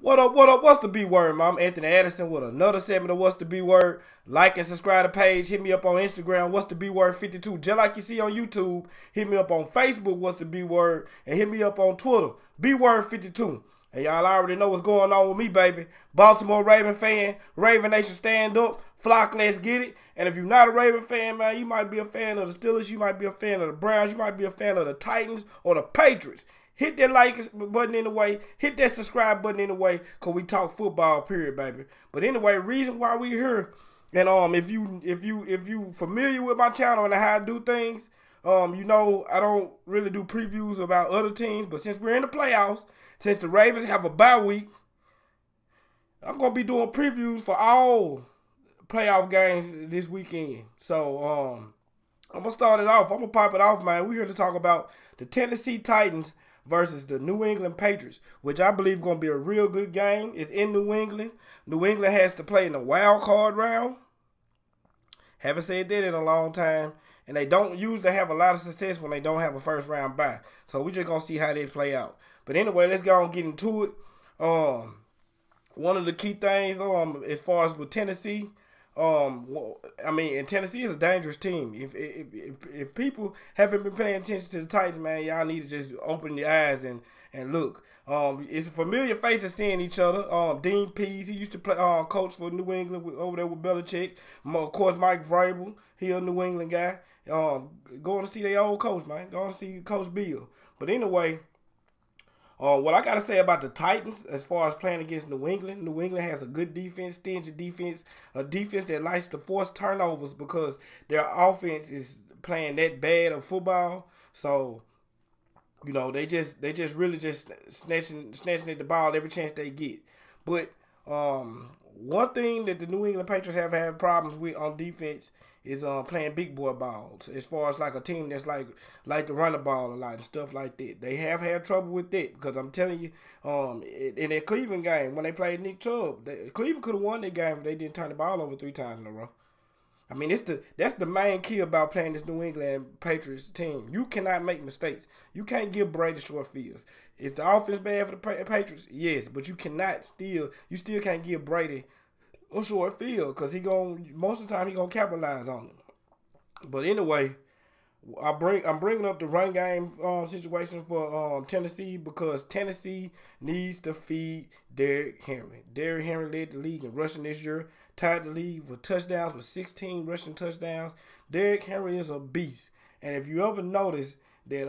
What up, what up? What's the B word, man? I'm Anthony Addison with another segment of What's the B word. Like and subscribe to the page. Hit me up on Instagram, What's the B word 52. Just like you see on YouTube, hit me up on Facebook, What's the B word, and hit me up on Twitter, B word 52. And y'all already know what's going on with me, baby. Baltimore Raven fan, Raven Nation stand up. Flock, let's get it. And if you're not a Raven fan, man, you might be a fan of the Steelers, you might be a fan of the Browns, you might be a fan of the Titans or the Patriots. Hit that like button anyway. Hit that subscribe button anyway, cause we talk football, period, baby. But anyway, reason why we here, and if you familiar with my channel and how I do things, you know I don't really do previews about other teams. But since we're in the playoffs, since the Ravens have a bye week, I'm gonna be doing previews for all playoff games this weekend. So I'm gonna start it off. I'm gonna pop it off, man. We're here to talk about the Tennessee Titans versus the New England Patriots, which I believe is going to be a real good game. It's in New England. New England has to play in the wild card round. Haven't said that in a long time. And they don't usually have a lot of success when they don't have a first round bye. So we're just going to see how they play out. But anyway, let's go and get into it. One of the key things as far as with Tennessee, I mean, and Tennessee is a dangerous team. If people haven't been paying attention to the Titans, man, y'all need to just open your eyes and look. It's a familiar faces seeing each other. Dean Pease, he used to play coach for New England over there with Belichick. Of course, Mike Vrabel, he a New England guy. Going to see their old coach, man. Going to see Coach Bill. But anyway, what I got to say about the Titans as far as playing against New England has a good defense, stingy defense, a defense that likes to force turnovers because their offense is playing that bad of football. So, you know, they just really just snatching at the ball every chance they get. But one thing that the New England Patriots have had problems with on defense is playing big boy balls. As far as like a team that's like to run the ball a lot and stuff like that. They have had trouble with that because I'm telling you, in that Cleveland game when they played Nick Chubb, Cleveland could have won that game if they didn't turn the ball over 3 times in a row. I mean, that's the main key about playing this New England Patriots team. You cannot make mistakes. You can't give Brady short fields. Is the offense bad for the Patriots? Yes, but you still can't give Brady a short field because most of the time he gonna capitalize on it. But anyway, I'm bringing up the run game situation for Tennessee because Tennessee needs to feed Derrick Henry. Derrick Henry led the league in rushing this year, tied the league for touchdowns with 16 rushing touchdowns. Derrick Henry is a beast, and if you ever notice that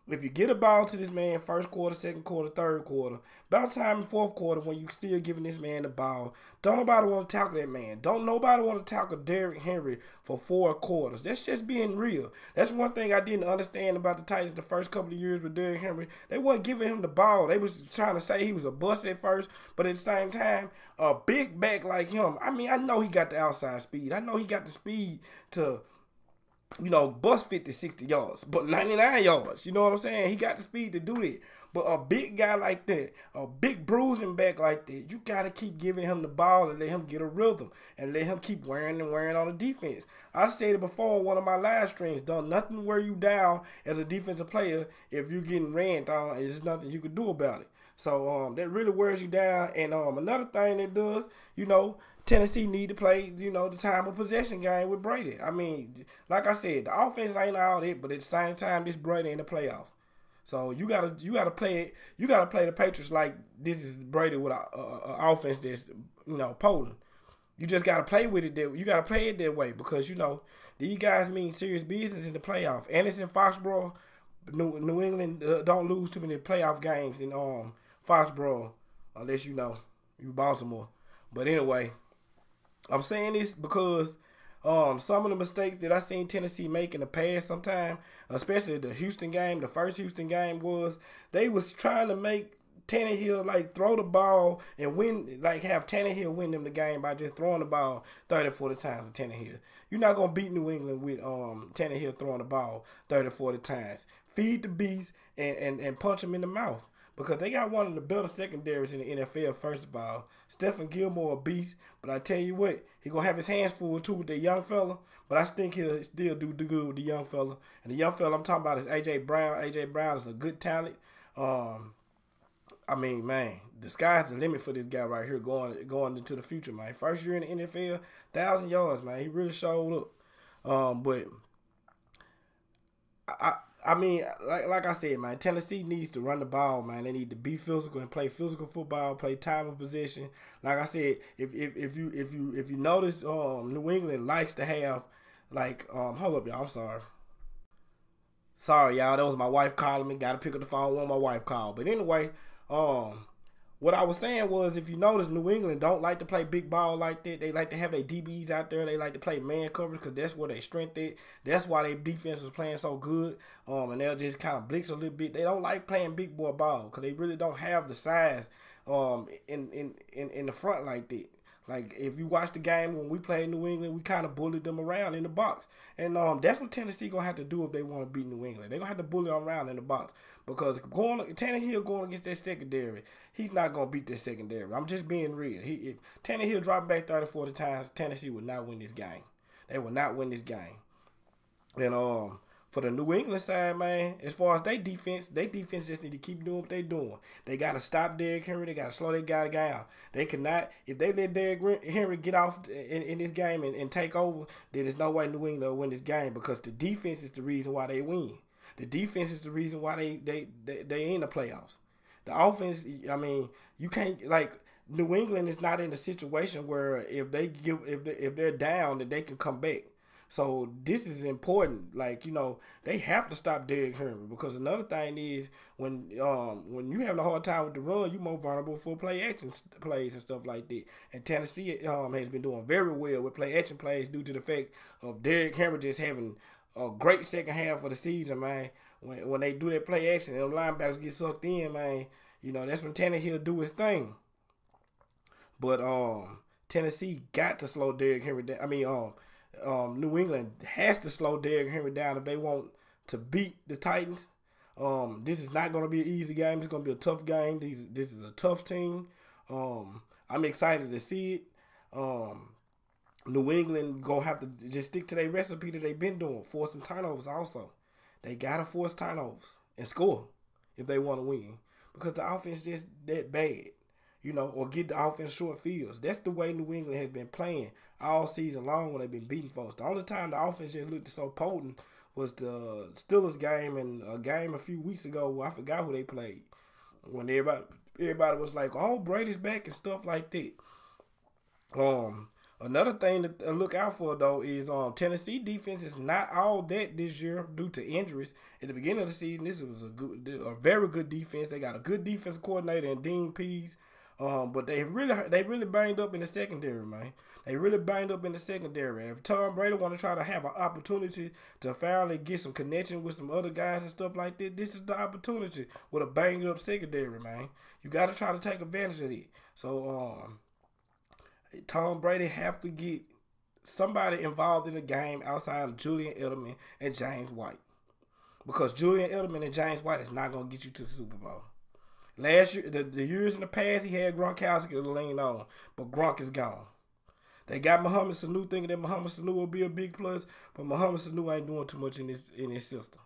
if you get a ball to this man first quarter, second quarter, third quarter, about time in fourth quarter when you still giving this man the ball, don't nobody want to tackle that man. Don't nobody want to tackle Derrick Henry for 4 quarters. That's just being real. That's one thing I didn't understand about the Titans the first couple of years with Derrick Henry. They wasn't giving him the ball. They was trying to say he was a bust at first, but at the same time, a big back like him, I mean, I know he got the outside speed. I know he got the speed to, you know, bust 50, 60 yards, but 99 yards. You know what I'm saying? He got the speed to do that. But a big guy like that, a big bruising back like that, you got to keep giving him the ball and let him get a rhythm and let him keep wearing on the defense. I said it before on one of my live streams, done nothing wear you down as a defensive player if you're getting ran down. There's nothing you can do about it. So that really wears you down. And another thing that does, you know, Tennessee need to play, you know, the time of possession game with Brady. I mean, like I said, the offense ain't all that, but at the same time, this Brady in the playoffs. So you gotta play it. You gotta play the Patriots like this is Brady with a offense that's, you know, potent. You just gotta play with it. You gotta play it that way because, you know, these guys mean serious business in the playoff. And it's in Foxborough. New England don't lose too many playoff games in Foxborough unless you Baltimore. But anyway, I'm saying this because some of the mistakes that I seen Tennessee make in the past sometime, especially the Houston game, the first Houston game, was they was trying to make Tannehill like throw the ball and win, like have Tannehill win them the game by just throwing the ball 30, 40 times with Tannehill. You're not going to beat New England with Tannehill throwing the ball 30, 40 times. Feed the beast and punch him in the mouth. Because they got one of the better secondaries in the NFL, first of all. Stephen Gilmore, a beast. But I tell you what, he's going to have his hands full, too, with that young fella. But I think he'll still do good with the young fella. And the young fella I'm talking about is A.J. Brown. A.J. Brown is a good talent. I mean, man, the sky's the limit for this guy right here going into the future, man. First year in the NFL, 1,000 yards, man. He really showed up. But I mean, like I said, man, Tennessee needs to run the ball, man. They need to be physical and play physical football, play time of possession. Like I said, if you notice, New England likes to have hold up, y'all. I'm sorry. Sorry, y'all. That was my wife calling me. Got to pick up the phone when my wife called. But anyway, what I was saying was, if you notice, New England don't like to play big ball like that. They like to have their DBs out there. They like to play man coverage because that's where they strength is. That's why their defense was playing so good. And they'll just kind of blitz a little bit. They don't like playing big boy ball because they really don't have the size in the front like that. Like, if you watch the game when we played New England, we kind of bullied them around in the box. And that's what Tennessee going to have to do if they want to beat New England. They're going to have to bully them around in the box. Because Tannehill going against that secondary, he's not going to beat that secondary. I'm just being real. If Tannehill dropping back 30, 40 times, Tennessee would not win this game. They will not win this game. And for the New England side, man, as far as their defense just need to keep doing what they're doing. They got to stop Derrick Henry. They got to slow their guy down. They cannot, if they let Derrick Henry get off in this game and take over, then there's no way New England will win this game because the defense is the reason why they win. The defense is the reason why they in the playoffs. The offense, I mean, you can't, like, New England is not in a situation where if they're down, that they can come back. So this is important. Like, they have to stop Derrick Henry because another thing is when you having a hard time with the run, you're more vulnerable for play action plays and stuff like that. And Tennessee has been doing very well with play action plays due to the fact of Derrick Henry just having a great second half of the season, man. When they do that play action and the linebackers get sucked in, man, that's when Tannehill do his thing. But Tennessee got to slow Derrick Henry down. I mean, New England has to slow Derrick Henry down if they want to beat the Titans. This is not going to be an easy game. It's going to be a tough game. This is a tough team. I'm excited to see it. New England going to have to just stick to their recipe that they've been doing, forcing turnovers also. They got to force turnovers and score if they want to win because the offense just that bad. Or get the offense short fields. That's the way New England has been playing all season long when they've been beating folks. The only time the offense just looked so potent was the Steelers game and a game a few weeks ago. I forgot who they played. When everybody was like, "Oh, Brady's back" and stuff like that. Another thing to look out for though is Tennessee defense is not all that this year due to injuries. At the beginning of the season, this was a very good defense. They got a good defense coordinator in Dean Pease. But they really banged up in the secondary, man. They really banged up in the secondary. If Tom Brady want to try to have an opportunity to finally get some connection with some other guys and stuff like that, this is the opportunity with a banged up secondary, man. You got to try to take advantage of it. So, Tom Brady have to get somebody involved in the game outside of Julian Edelman and James White. Because Julian Edelman and James White is not going to get you to the Super Bowl. Last year, the years in the past, he had Gronkowski to lean on, but Gronk is gone. They got Mohamed Sanu thinking that Mohamed Sanu will be a big plus, but Mohamed Sanu ain't doing too much in his system.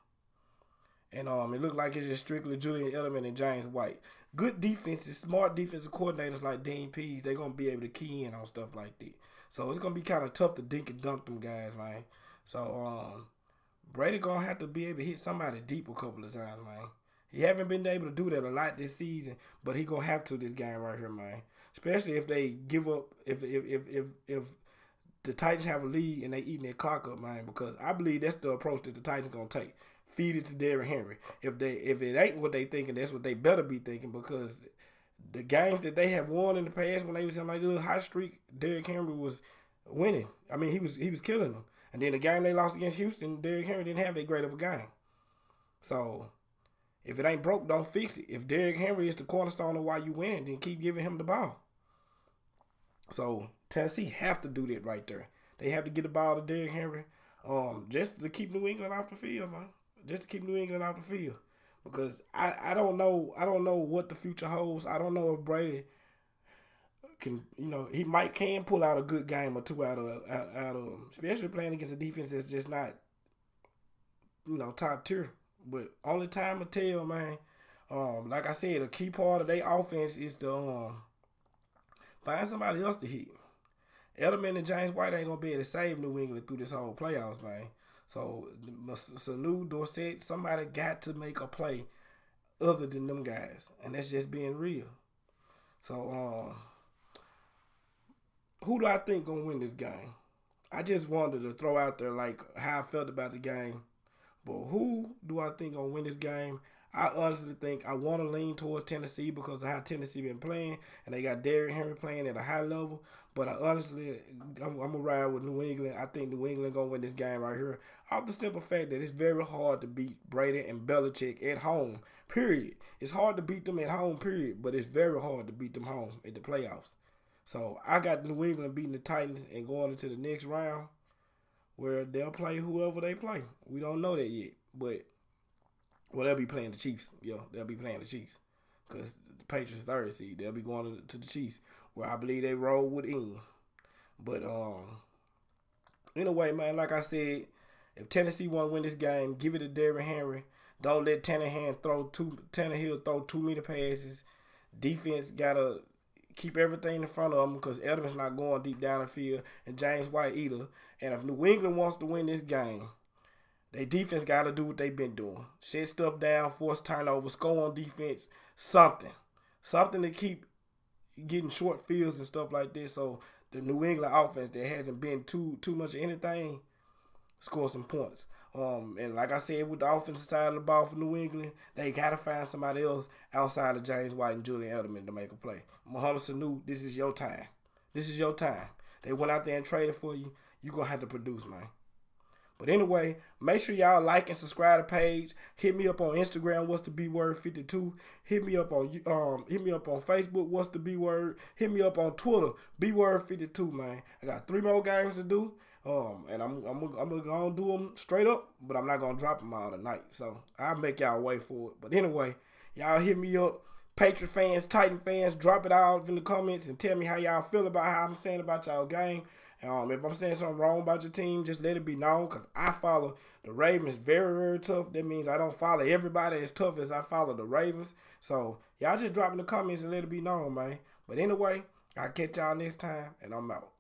And it looked like it's just strictly Julian Edelman and James White. Good defenses, smart defensive coordinators like Dean Pease, they're going to be able to key in on stuff like that. So it's going to be kind of tough to dink and dunk them guys, man. So Brady going to have to be able to hit somebody deep a couple of times, man. He haven't been able to do that a lot this season, but he gonna have to this game right here, man. Especially if they give up, if the Titans have a lead and they eating their clock up, man. Because I believe that's the approach that the Titans gonna take. Feed it to Derrick Henry. If it ain't what they thinking, that's what they better be thinking. Because the games that they have won in the past when they was in like a little hot streak, Derrick Henry was winning. I mean, he was killing them. And then the game they lost against Houston, Derrick Henry didn't have that great of a game. So if it ain't broke, don't fix it. If Derrick Henry is the cornerstone of why you win, then keep giving him the ball. So Tennessee have to do that right there. They have to get the ball to Derrick Henry, just to keep New England off the field, man. Just to keep New England off the field, because I don't know what the future holds. I don't know if Brady can can pull out a good game or two out of especially playing against a defense that's just not top tier. But only time will tell, man. Like I said, a key part of their offense is to find somebody else to hit. Edelman and James White ain't gonna be able to save New England through this whole playoffs, man. So Sanu, Dorsett, somebody got to make a play other than them guys, and that's just being real. So who do I think gonna win this game? I just wanted to throw out there like how I felt about the game. But who do I think gonna win this game? I honestly think I want to lean towards Tennessee because of how Tennessee been playing, and they got Derrick Henry playing at a high level. But I'm gonna ride with New England. I think New England gonna win this game right here, off the simple fact that it's very hard to beat Brady and Belichick at home. Period. It's hard to beat them at home. Period. But it's very hard to beat them home at the playoffs. So I got New England beating the Titans and going into the next round, where they'll play whoever they play. We don't know that yet, but they'll be playing the Chiefs. Yeah, they'll be playing the Chiefs because the Patriots third seed. They'll be going to the Chiefs, where I believe they roll within. But anyway, man, like I said, if Tennessee want to win this game, give it to Derrick Henry. Don't let Tannehill throw too many passes. Defense gotta keep everything in front of them because Edelman's not going deep down the field and James White either. And if New England wants to win this game, their defense got to do what they've been doing. Shut stuff down, force turnovers, score on defense, something. Something to keep getting short fields and stuff like this. So the New England offense that hasn't been too much of anything, score some points. And like I said, with the offensive side of the ball for New England, they got to find somebody else outside of James White and Julian Edelman to make a play. Mohamed Sanu, this is your time. This is your time. They went out there and traded for you. You're going to have to produce, man. But anyway, make sure y'all like and subscribe to the page. Hit me up on Instagram, what's the B word 52. Hit me up on Facebook, what's the B word. Hit me up on Twitter, B word 52, man. I got 3 more games to do. And I'm gonna do them straight up, but I'm not gonna drop them all tonight. So I'll make y'all wait for it. But anyway, y'all hit me up. Patriot fans, Titan fans, drop it out in the comments and tell me how y'all feel about how I'm saying about y'all game. If I'm saying something wrong about your team, just let it be known, because I follow the Ravens very, very tough. That means I don't follow everybody as tough as I follow the Ravens. So y'all just drop in the comments and let it be known, man. But anyway, I'll catch y'all next time, and I'm out.